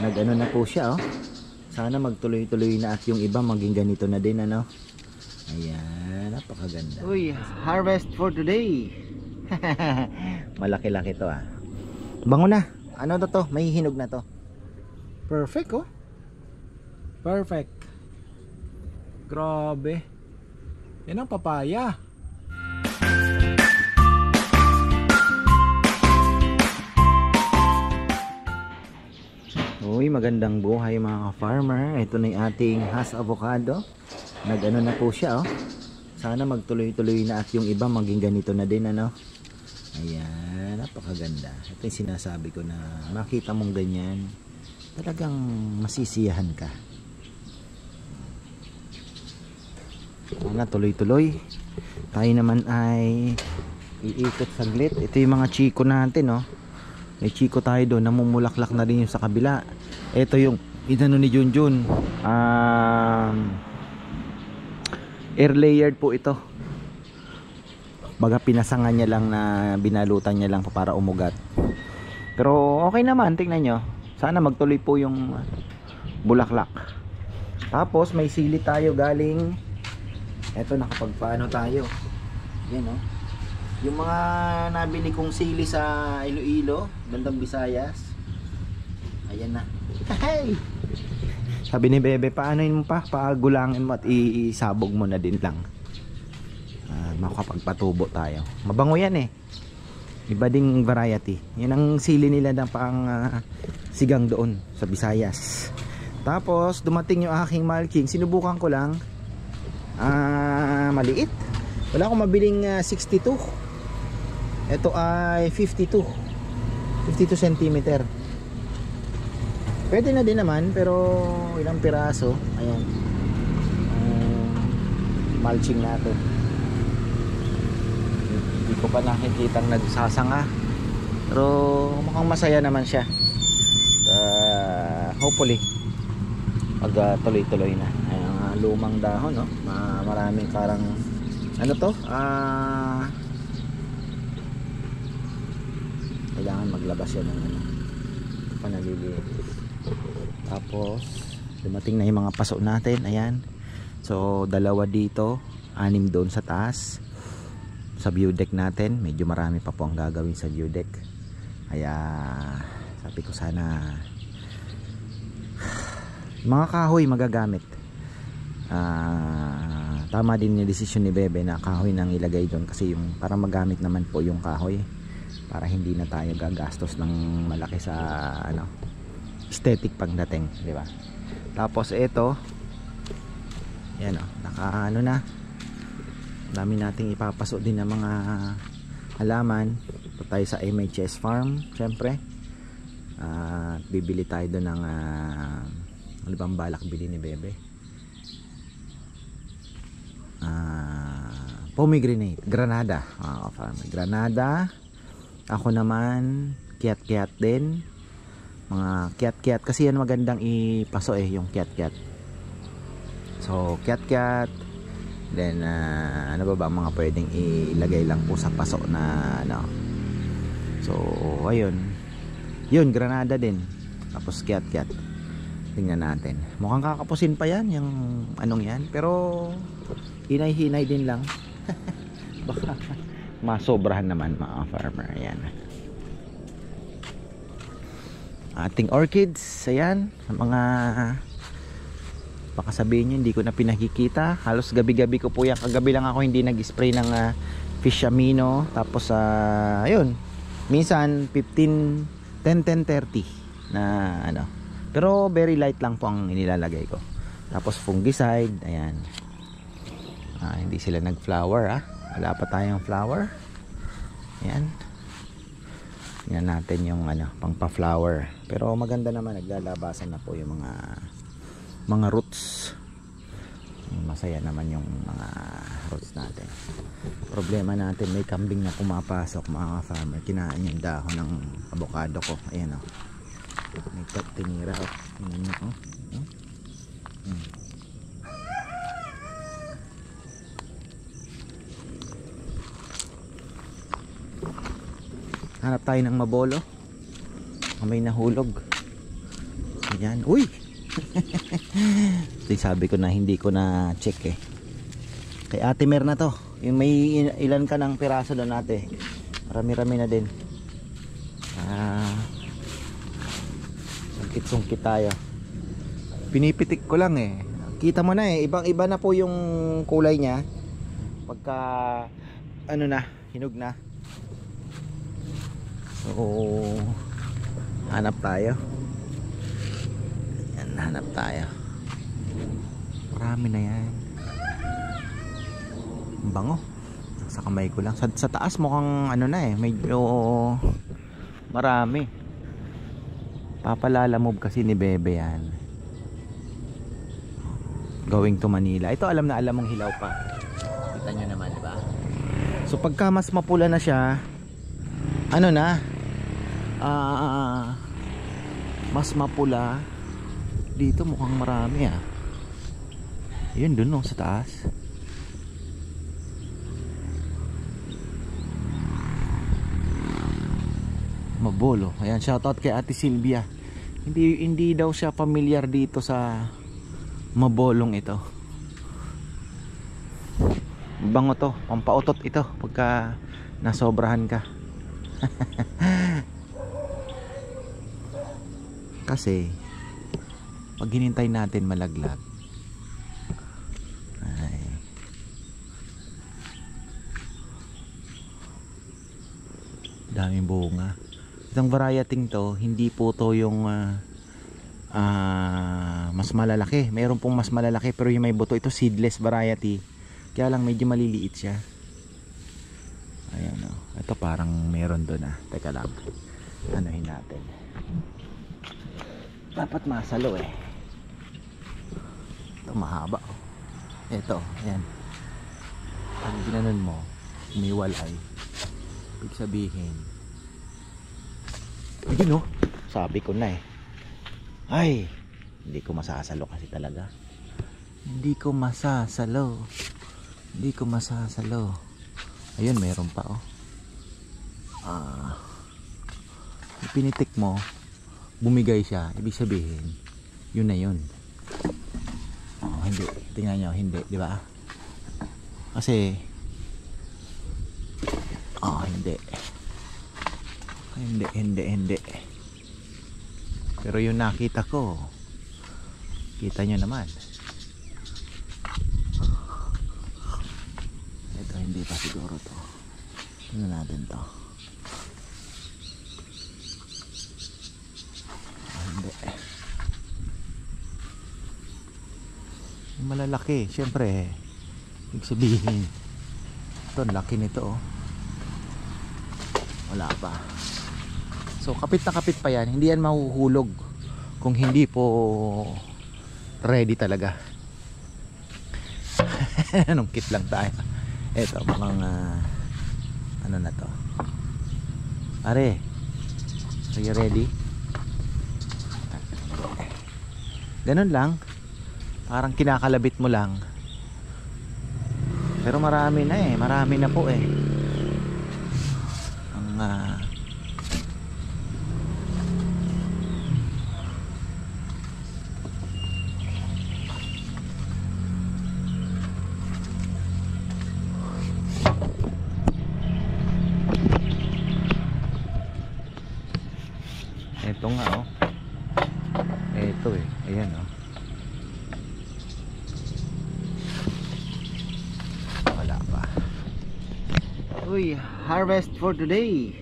Nag-ano na po siya, oh. Sana magtuloy-tuloy na at yung iba maging ganito na din, ano. Ayan, napakaganda. Uy, harvest for today. Malaki-laki to, ah. Bango na. Ano na to? May hinog na to. Perfect, oh. Perfect. Grabe. Yan ang papaya. Uy, magandang buhay mga farmer. Ito na yung ating Hass avocado. Nag-ano na po siya, oh. Sana magtuloy-tuloy na at yung iba maging ganito na din, ano. Ayan, napakaganda. Ito yung sinasabi ko na makita mong ganyan, talagang masisiyahan ka. Sana tuloy-tuloy. Tayo naman ay iikot saglit. Ito yung mga chiko natin, oh. May chiko tayo doon, namumulaklak na rin yung sa kabila. Ito yung inano ni Junjun, air layered po ito. Baga pinasangan niya lang, na binalutan niya lang para umugat. Pero okay naman, tingnan nyo. Sana magtuloy po yung bulaklak. Tapos may sili tayo galing, eto, nakapagpaano tayo. Yan, oh. Yung mga nabili kong sili sa Iloilo, bandang Visayas. Ayan na. Hey! Sabi ni Bebe, paanoin mo pa? Pagulangin mo at isabog mo na din lang. Makapagpatubo tayo. Mabango yan, eh. Iba ding variety. Yan ang sili nila na pang sigang doon sa Visayas. Tapos dumating yung aking malking. Sinubukan ko lang. Maliit. Wala akong mabiling 62. Ito ay 52 cm. Pwede na din naman, pero ilang piraso. Ayan, mulching natin. Hindi ko pa nakikitang nagsasanga, pero mukhang masaya naman siya. Hopefully pag tuloy-tuloy na. Ayan, lumang dahon, no? Maraming karang ano to, kailangan maglabas yan ng ano, panaliliit. Tapos dumating na yung mga paso natin. Ayan, so dalawa dito, 6 doon sa taas sa view deck natin. Medyo marami pa po ang gagawin sa view deck, kaya sabi ko sana mga kahoy magagamit. Tama din yung desisyon ni Bebe na kahoy nang ilagay doon, kasi yung para magamit naman po yung kahoy, para hindi na tayo gagastos ng malaki sa ano, aesthetic pagdating, di ba? Tapos ito, yan, oh, naka ano na, dami nating ipapaso din ng mga halaman. Ito tayo sa MHS Farm, syempre. Bibili tayo doon ng ano bang balak bili ni Bebe? Pomegranate, Granada. Farmer Granada. Ako naman kiat-kiat din. Mga kiat-kiat kasi yan magandang ipaso, eh, yung kiat-kiat. So kiat-kiat. Then ano ba mga pwedeng ilagay lang po sa paso na ano. So ayun. Yun, Granada din. Tapos kiat-kiat. Tingnan natin. Mukhang kakapusin pa yan, yung anong yan. Pero hinay-hinay din lang. Baka masobrahan naman mga farmer. Ayan, ating orchids. Ayan, mga baka sabihin nyo hindi ko na pinakikita. Halos gabi-gabi ko po yan. Kagabi lang ako hindi nag-spray ng fish amino. Tapos ayun, minsan 15, 10, 10, 30 na ano. Pero very light lang po ang inilalagay ko. Tapos fungicide. Ayan, hindi sila nag-flower, wala pa tayong flower. Ayan, tingnan natin yung ano, pang pa-flower. Pero maganda naman, naglalabasan na po yung mga roots. Masaya naman yung mga roots natin. Problema natin, may kambing na pumapasok mga farmer. Kinain yung dahon ng avocado ko. Ayan, oh. May tinira, oh. Tingnan nyo, oh. Hanap tayo ng mabolo. May nahulog. Ayan. Uy! Ito sabi ko na hindi ko na check eh. Kay Ate Mer na to. Yung may ilan ka ng piraso doon ate. Marami-rami na din. Sungkit-sungkit tayo. Pinipitik ko lang eh. Kita mo na eh. Ibang-iba na po yung kulay niya. Pagka ano na, hinog na. So, hanap tayo. Yan, hanap tayo. Marami na yan. Ang bango. Sa kamay ko lang. Sa taas mukhang ano na eh. Medyo marami. Papalalamove kasi ni Bebe yan. Going to Manila. Ito alam na alam mong hilaw pa. Kita nyo naman, diba? So pagka mas mapula na siya, ano na, mas mapula. Dito mukhang marami ah. Yun dun no, sa taas. Mabolo. Ayan, shoutout kay Ate Sylvia. Hindi daw siya familiar dito sa mabolong ito. Bango to, pampautot ito pagka nasobrahan ka. Kasi pag hinintay natin malaglag. Ay. Daming bunga. Itong varieting to, hindi po to yung mas malalaki. Meron pong mas malalaki pero yung may buto, ito seedless variety. Kaya lang medyo maliliit siya. Ayan o. Ito parang meron doon ah. Teka lang. Anuhin natin. Dapat masalo eh. Ito mahaba oh. Ito. Ayan. Pag ginanon mo, umiwalay. Ibig sabihin. Ayun oh. Sabi ko na eh. Ay. Hindi ko masasalo kasi talaga. Hindi ko masasalo. Hindi ko masasalo. Ayun, mayroon pa oh. Pinitik mo, bumigay siya. Ibig sabihin, yun na yun. Oh, hindi. Tingnan nyo, hindi, di ba? Kasi, hindi. Hindi. Pero yung nakita ko, kita nyo naman. Hindi pa siguro to. Tingnan natin to. Hindi. Malalaki. Siyempre, ibig sabihin, ito, laki nito oh. Wala pa. So, kapit na kapit pa yan. Hindi yan mahuhulog kung hindi po ready talaga. Nungkit lang tayo. Ito, mukhang ano na to. Are, are you ready? Ganun lang. Parang kinakalabit mo lang. Pero marami na eh. Marami na po eh. Ang ito nga oh. Ito eh. Ayan oh. Wala pa. Uy, harvest for today.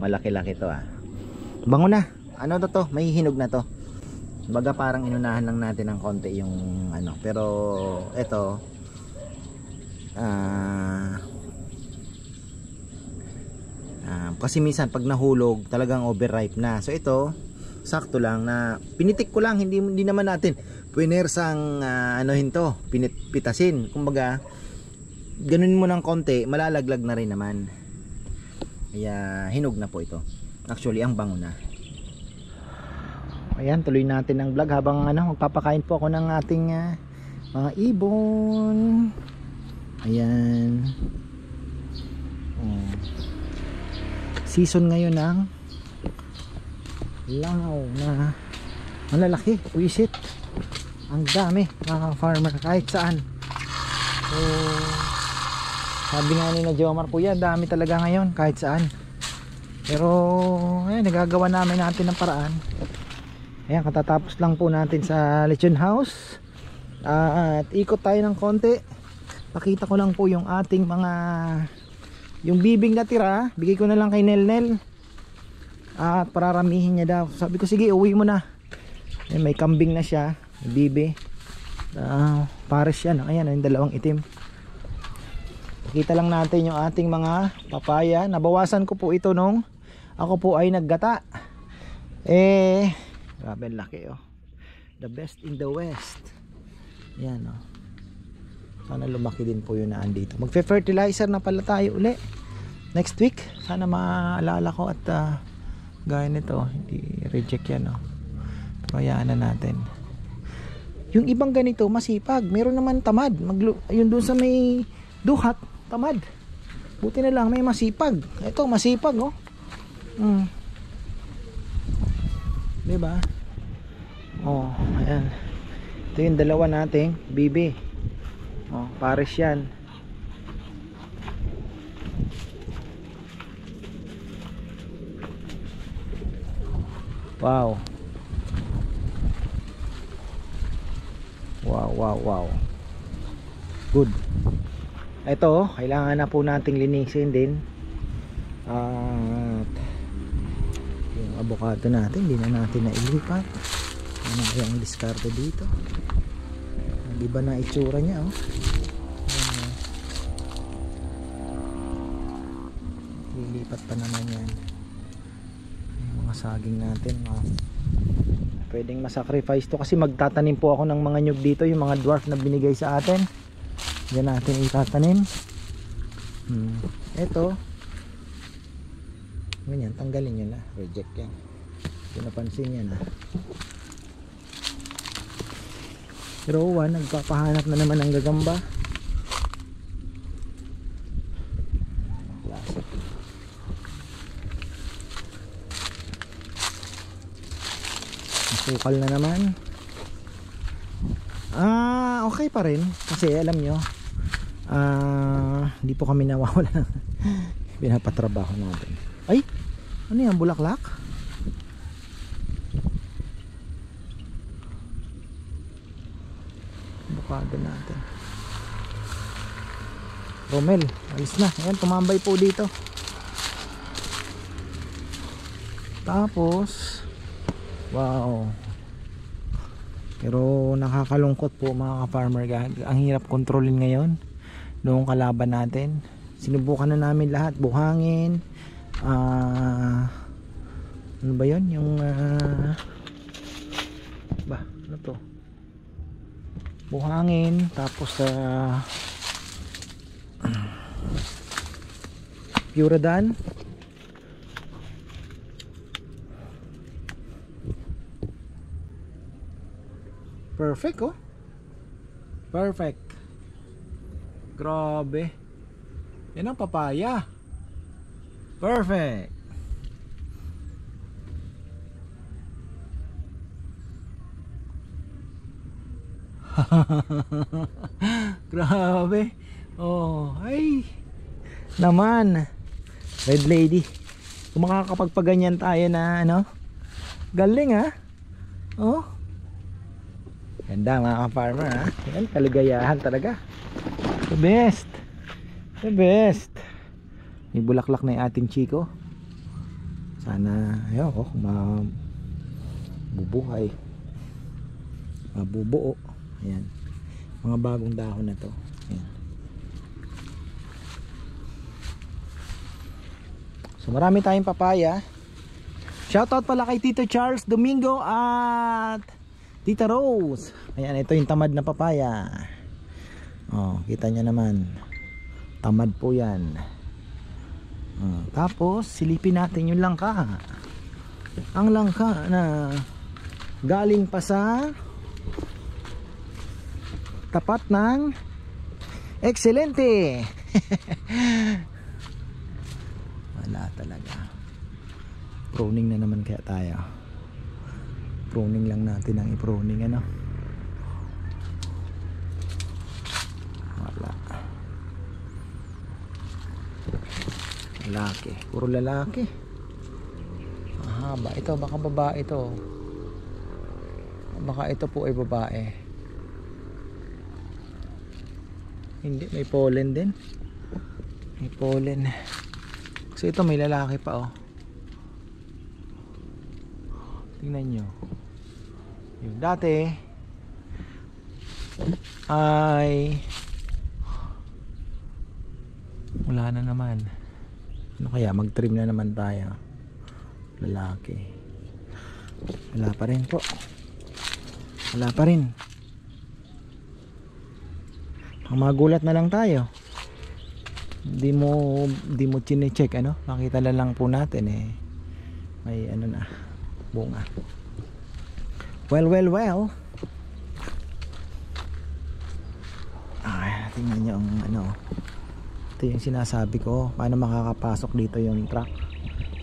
Malaki-laki to ah. Bango na. Ano to? May hinog na to. Baga parang inunahan lang natin ng konti yung ano. Pero ito kasi minsan pag nahulog talagang overripe na. So ito sakto lang na pinitik ko lang, hindi naman natin pinersang anuhin to, pitasin. Kumbaga ganun mo ng konti, malalaglag na rin naman. Kaya hinog na po ito. Actually ang bango na. Ayan, tuloy natin ang vlog habang magpapakain po ako ng ating mga ibon. Ayan. Season ngayon ng langaw na malalaki. Wisit, ang dami mga farmer kahit saan. So sabi nga ni na Jomar, kuya dami talaga ngayon kahit saan. Pero ayan, nagagawa natin ng paraan. Ayan, katatapos lang po natin sa lechon house. At ikot tayo ng konti. Pakita ko lang po yung ating mga, yung bibing na tira. Bigay ko na lang kay Nel. At pararamihin niya daw. Sabi ko sige, uwi mo na. Ayan, may kambing na siya, may bibi. Pares yan. Ayan, yung dalawang itim. Pakita lang natin yung ating mga papaya. Nabawasan ko po ito nung ako po ay naggata. Grabe ang laki oh. The best in the west. Yan oh. Sana lumaki din po yun na andito. Magfe-fertilizer na pala tayo uli next week. Sana maalala ko at gaya nito, hindi reject yan oh. Pero hayaan na natin. Yung ibang ganito masipag. Meron naman tamad. Yun dun sa may duhat, tamad. Buti na lang may masipag. Ito masipag oh. Diba? Oh, ayan. Ito yung dalawa nating bibi. Oh, pares yan. Wow. Wow. Good. Ito, kailangan na po nating linisin din. At yung avocado natin, hindi na natin nailipat. Ano kaya ang diskarte dito? Di ba na itsura niya oh? Lilipat pa naman yan. Yung mga saging natin pwedeng masacrifice to kasi magtatanim po ako ng mga nyug dito, yung mga dwarf na binigay sa atin. Diyan natin itatanim. Ito ganyan, tanggalin nyo na, reject yan. Pinapansin yan ah. Pero nagpapahanap na naman ng gagamba. Classic. Masukal na naman. Okay pa rin kasi alam nyo, hindi po kami nawawala ng pinapatrabaho natin. Ay, ano yan, bulaklak? Avocado natin. Romel, alis na. Ayan, tumambay po dito. Tapos wow, pero nakakalungkot po mga ka-farmer. Ang hirap kontrolin ngayon noong kalaban natin. Sinubukan na namin lahat, buhangin, ano ba yun, yung ano to, buhangin, tapos Puradan, perfect oh, perfect, grabe, yan ang papaya, perfect. Grabe. Oh, ay naman red lady, kung makakapagpaganyan tayo na ano, galing ha. Oh, ganda mga ka-farmer ha. Yan, kaligayahan talaga. The best, the best. May bulaklak na yung ating chiko. Sana ayun oh, mabubuhay, mabubuo. Ayan, mga bagong dahon na to. Ayan. So marami tayong papaya. Shoutout pala kay Tito Charles Domingo at Tita Rose. Ayan, ito yung tamad na papaya. Oh, kita nyo naman, tamad po yan. Tapos silipin natin yung langka. Ang langka na galing pa sa tapat ng excelente. Wala talaga. Pruning na naman kaya tayo. Pruning lang natin ang i-pruning, ano. Wala. Lalaki, puro lalaki. Mahaba ito, baka babae ito. Baka ito po ay babae. Hindi, may pollen din. May pollen. So ito may lalaki pa, oh. Tingnan nyo. Yung dati ay wala na naman. Ano kaya, mag-trim na naman tayo. Lalaki. Wala pa rin po. Wala pa rin. Ang magulat na lang tayo. Di mo chine-check, ano? Makita na lang po natin eh. May ano na, bunga. Well. Tingnan nyo ang ano. Ito yung sinasabi ko. Paano makakapasok dito yung truck.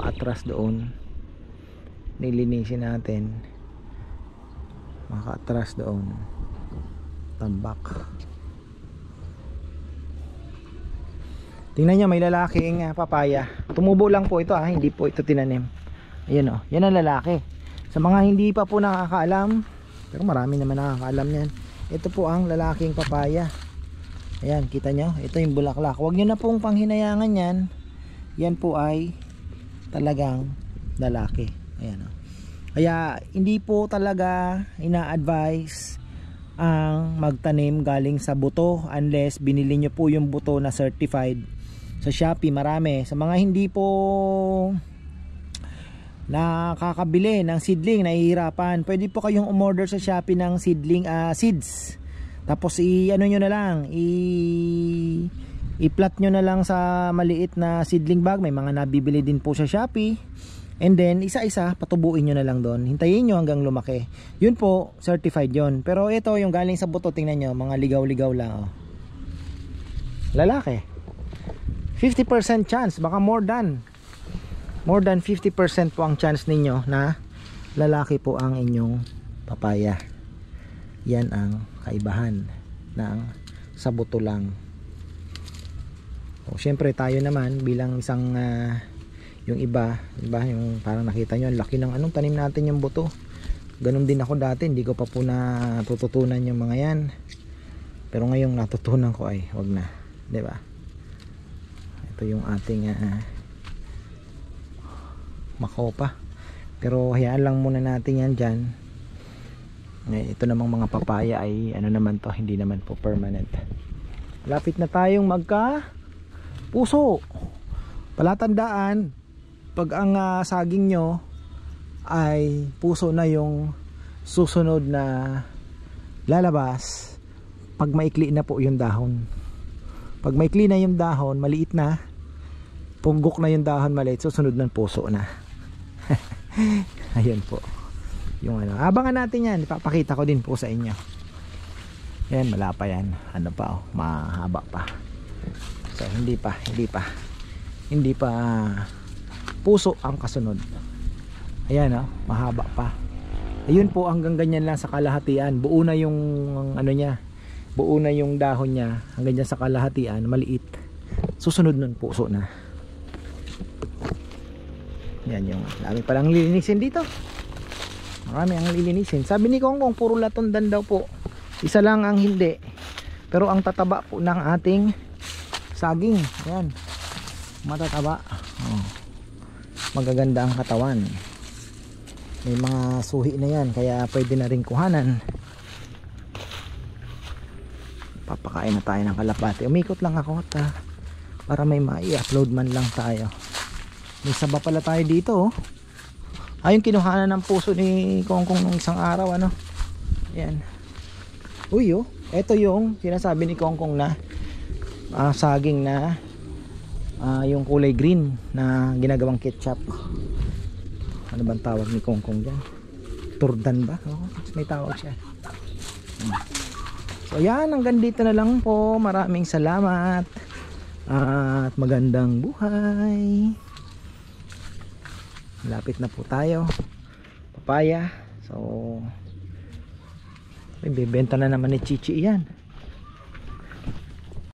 Paatras doon. Nilinisin natin. Makatras doon. Tambak. Tingnan nyo, may lalaking papaya. Tumubo lang po ito, hindi po ito tinanim. Ayan o, yan ang lalaki. Sa mga hindi pa po nakakaalam, pero marami naman nakakaalam yan. Ito po ang lalaking papaya. Ayan, kita nyo, ito yung bulaklak. Huwag nyo na pong panghinayangan yan. Yan po ay talagang lalaki. Ayan o. Kaya hindi po talaga ina-advise ang magtanim galing sa buto unless binili nyo po yung buto na certified. Sa Shopee marami. Sa mga hindi po nakakabili ng seedling, nahihirapan, pwede po kayong umorder sa Shopee ng seedling, seeds. Tapos i-ano nyo na lang, i-plot nyo na lang sa maliit na seedling bag. May mga nabibili din po sa Shopee. And then isa-isa patubuin nyo na lang doon. Hintayin nyo hanggang lumaki. Yun po, certified yun. Pero ito yung galing sa buto, tingnan nyo, mga ligaw-ligaw lang, oh. Lalaki. 50% chance, baka more than 50% po ang chance ninyo na lalaki po ang inyong papaya. Yan ang kaibahan ng sa buto lang. O syempre tayo naman bilang isang yung iba yung parang nakita nyo, ang laki ng anong tanim natin yung buto. Ganun din ako dati, hindi ko pa po natututunan yung mga yan. Pero ngayong natutunan ko ay wag na, 'di ba? Ito yung ating makopa. Pero hayaan lang muna natin yan dyan. Ito namang mga papaya ay ano naman to, hindi naman po permanent. Lapit na tayong magka puso. Palatandaan, pag ang saging nyo ay puso na yung susunod na lalabas, pag maikli na po yung dahon. Pag maikli na yung dahon, maliit na, punggok na yung dahon maliit, susunod ng puso na. Ayan po yung ano, abangan natin yan, ipapakita ko din po sa inyo. Yan, wala pa yan, ano pa, oh, mahaba pa. So hindi pa puso ang kasunod. Ayan, oh, mahaba pa. Ayun po, hanggang ganyan lang sa kalahatian. Buo na yung ano niya, buo na yung dahon niya, hanggang dyan sa kalahatian, maliit. Susunod nun puso na. Yan yung dami palang lilinisin dito. Marami ang lilinisin. Sabi ni Kongkong puro latundan daw po, isa lang ang hindi. Pero ang tataba po ng ating saging, ayan, matataba, oh. Magaganda ang katawan. May mga suhi na yan, kaya pwede na rin kuhanan. Papakain na tayo ng kalapate. Umikot lang ako at para may mai-upload man lang tayo. May saba pala tayo dito, oh. Ayun, kinuhanan ng puso ni Kongkong nung isang araw, ano. Ayan. Uy, oh, ito yung sinasabi ni Kongkong na saging na yung kulay green na ginagawang ketchup. Ano bang tawag ni Kongkong dyan? Turdan ba? Oh, may tawag siya. So yan, hanggang dito na lang po. Maraming salamat at magandang buhay. Lapit na po tayo. Papaya, So, bibenta na naman ni Chichi yan.